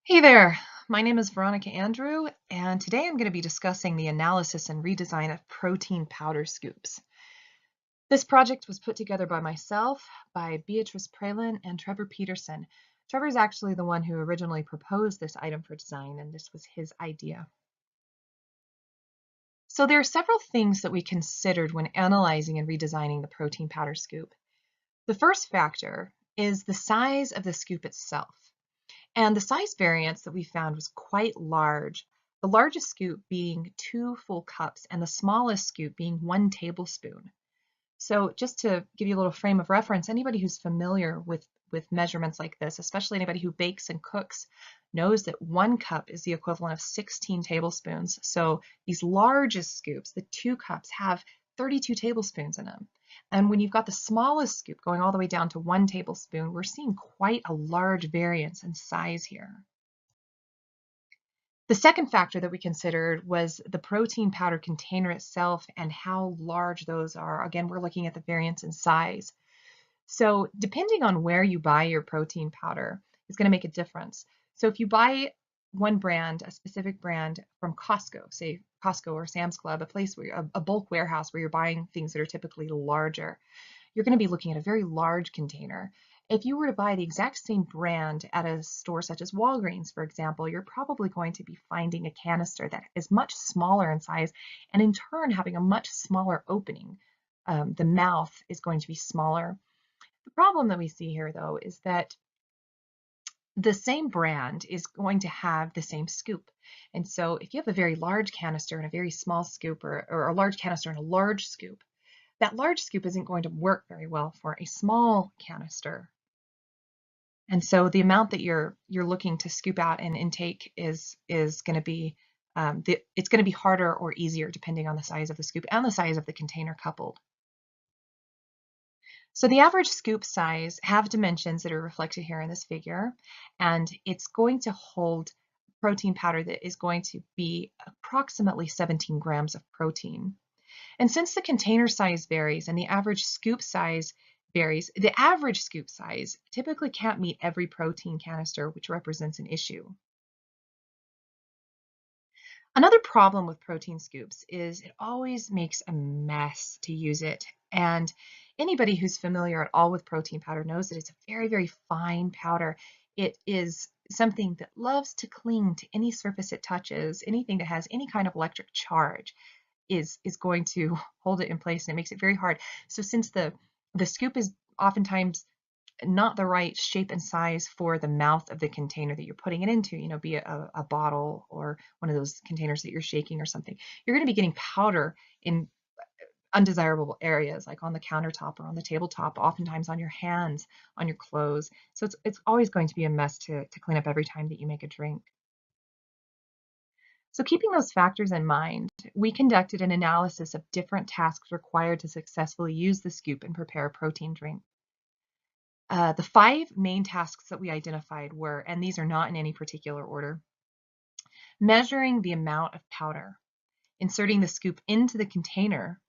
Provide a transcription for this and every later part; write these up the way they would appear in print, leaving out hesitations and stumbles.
Hey there, my name is Veronica Andrew, and today I'm going to be discussing the analysis and redesign of protein powder scoops. This project was put together by myself, by Beatrice Pralin, and Trevor Peterson. Trevor is actually the one who originally proposed this item for design, and this was his idea. So there are several things that we considered when analyzing and redesigning the protein powder scoop. The first factor is the size of the scoop itself. And the size variance that we found was quite large, the largest scoop being 2 full cups and the smallest scoop being 1 tablespoon. So just to give you a little frame of reference, anybody who's familiar with measurements like this, especially anybody who bakes and cooks, knows that 1 cup is the equivalent of 16 tablespoons. So these largest scoops, the 2 cups, have 32 tablespoons in them. And when you've got the smallest scoop going all the way down to 1 tablespoon, we're seeing quite a large variance in size here. The second factor that we considered was the protein powder container itself and how large those are. Again, we're looking at the variance in size. So depending on where you buy your protein powder is going to make a difference. So if you buy one brand, a specific brand from Costco, say Costco or Sam's Club, a place where a bulk warehouse where you're buying things that are typically larger, you're going to be looking at a very large container. If you were to buy the exact same brand at a store such as Walgreens, for example, you're probably going to be finding a canister that is much smaller in size and in turn having a much smaller opening. The mouth is going to be smaller. The problem that we see here, though, is that the same brand is going to have the same scoop. And so if you have a very large canister and a very small scoop, or a large canister and a large scoop, that large scoop isn't going to work very well for a small canister. And so the amount that you're looking to scoop out and intake is going to be it's going to be harder or easier depending on the size of the scoop and the size of the container coupled. So the average scoop size have dimensions that are reflected here in this figure, and it's going to hold protein powder that is going to be approximately 17 grams of protein. And since the container size varies and the average scoop size varies, the average scoop size typically can't meet every protein canister, which represents an issue. Another problem with protein scoops is it always makes a mess to use it. And anybody who's familiar at all with protein powder knows that it's a very, very fine powder. It is something that loves to cling to any surface it touches. Anything that has any kind of electric charge is going to hold it in place, and it makes it very hard. So since the scoop is oftentimes not the right shape and size for the mouth of the container that you're putting it into, be it a bottle or one of those containers that you're shaking or something, you're going to be getting powder in undesirable areas like on the countertop or on the tabletop, oftentimes on your hands, on your clothes. So it's always going to be a mess to clean up every time that you make a drink. So keeping those factors in mind, we conducted an analysis of different tasks required to successfully use the scoop and prepare a protein drink. The 5 main tasks that we identified were, and these are not in any particular order, measuring the amount of powder, inserting the scoop into the container,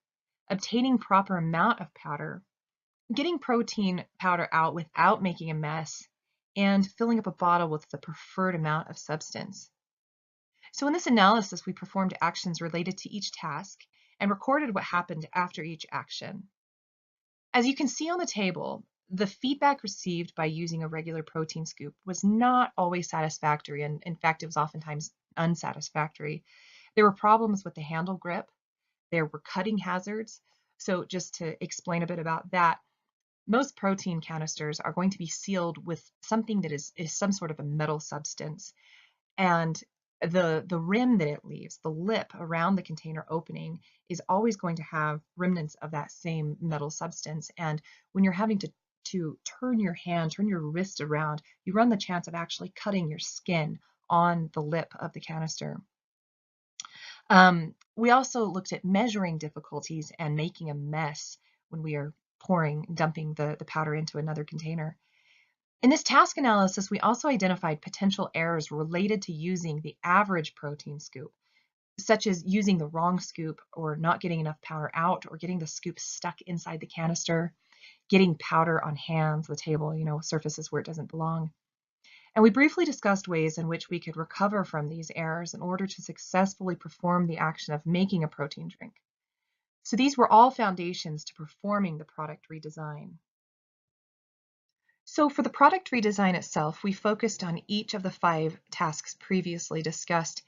obtaining proper amount of powder, getting protein powder out without making a mess, and filling up a bottle with the preferred amount of substance. So in this analysis, we performed actions related to each task and recorded what happened after each action. As you can see on the table, the feedback received by using a regular protein scoop was not always satisfactory, and in fact, it was oftentimes unsatisfactory. There were problems with the handle grip. There were cutting hazards. So just to explain a bit about that, most protein canisters are going to be sealed with something that is some sort of a metal substance. And the rim that it leaves, the lip around the container opening, is always going to have remnants of that same metal substance. And when you're having to turn your hand, turn your wrist around, you run the chance of actually cutting your skin on the lip of the canister. We also looked at measuring difficulties and making a mess when we are dumping the powder into another container. In this task analysis, we also identified potential errors related to using the average protein scoop, such as using the wrong scoop or not getting enough powder out or getting the scoop stuck inside the canister, getting powder on hands, the table, surfaces where it doesn't belong. And we briefly discussed ways in which we could recover from these errors in order to successfully perform the action of making a protein drink. So these were all foundations to performing the product redesign. So for the product redesign itself, we focused on each of the 5 tasks previously discussed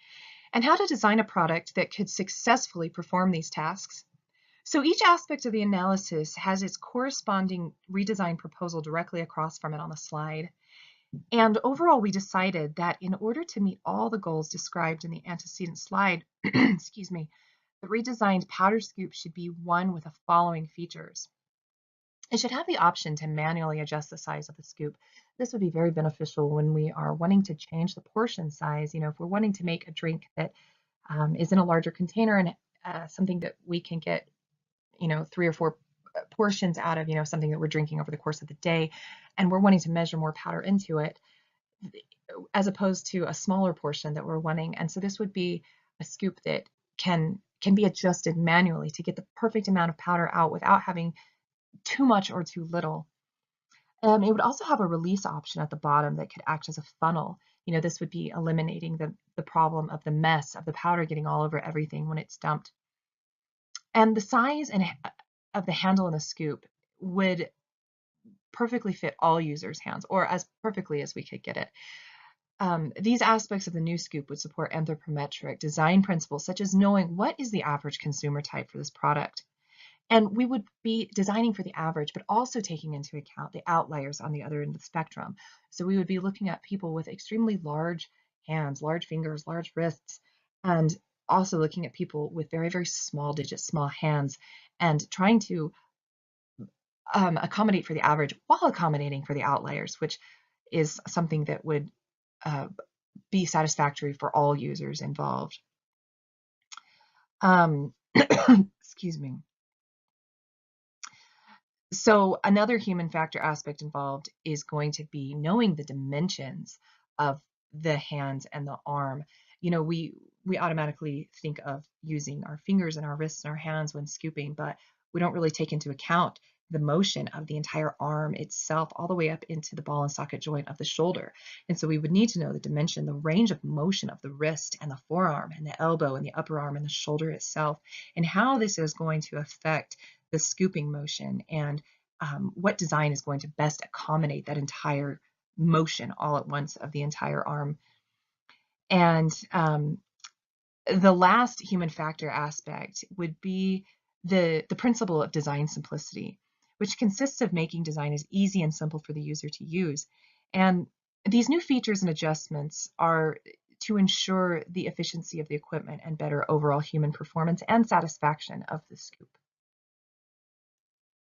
and how to design a product that could successfully perform these tasks. So each aspect of the analysis has its corresponding redesign proposal directly across from it on the slide. And overall, we decided that in order to meet all the goals described in the antecedent slide, excuse me, the redesigned powder scoop should be one with the following features. It should have the option to manually adjust the size of the scoop. This would be very beneficial when we are wanting to change the portion size. If we're wanting to make a drink that is in a larger container and something that we can get, 3 or 4 portions out of, something that we're drinking over the course of the day, and we're wanting to measure more powder into it, as opposed to a smaller portion that we're wanting. And so this would be a scoop that can be adjusted manually to get the perfect amount of powder out without having too much or too little. It would also have a release option at the bottom that could act as a funnel. This would be eliminating the problem of the mess of the powder getting all over everything when it's dumped. And the size of the handle in the scoop would perfectly fit all users' hands, or as perfectly as we could get it. These aspects of the new scoop would support anthropometric design principles, such as knowing what is the average consumer type for this product. And we would be designing for the average, but also taking into account the outliers on the other end of the spectrum. So we would be looking at people with extremely large hands, large fingers, large wrists, and also looking at people with very, very small digits, small hands, and trying to accommodate for the average while accommodating for the outliers, which is something that would be satisfactory for all users involved. Excuse me. So another human factor aspect involved is going to be knowing the dimensions of the hands and the arm. We automatically think of using our fingers and our wrists and our hands when scooping, but we don't really take into account the motion of the entire arm itself all the way up into the ball and socket joint of the shoulder. And so we would need to know the dimension, the range of motion of the wrist and the forearm and the elbow and the upper arm and the shoulder itself, and how this is going to affect the scooping motion, and what design is going to best accommodate that entire motion all at once of the entire arm. And the last human factor aspect would be the principle of design simplicity, which consists of making design as easy and simple for the user to use. And these new features and adjustments are to ensure the efficiency of the equipment and better overall human performance and satisfaction of the scoop.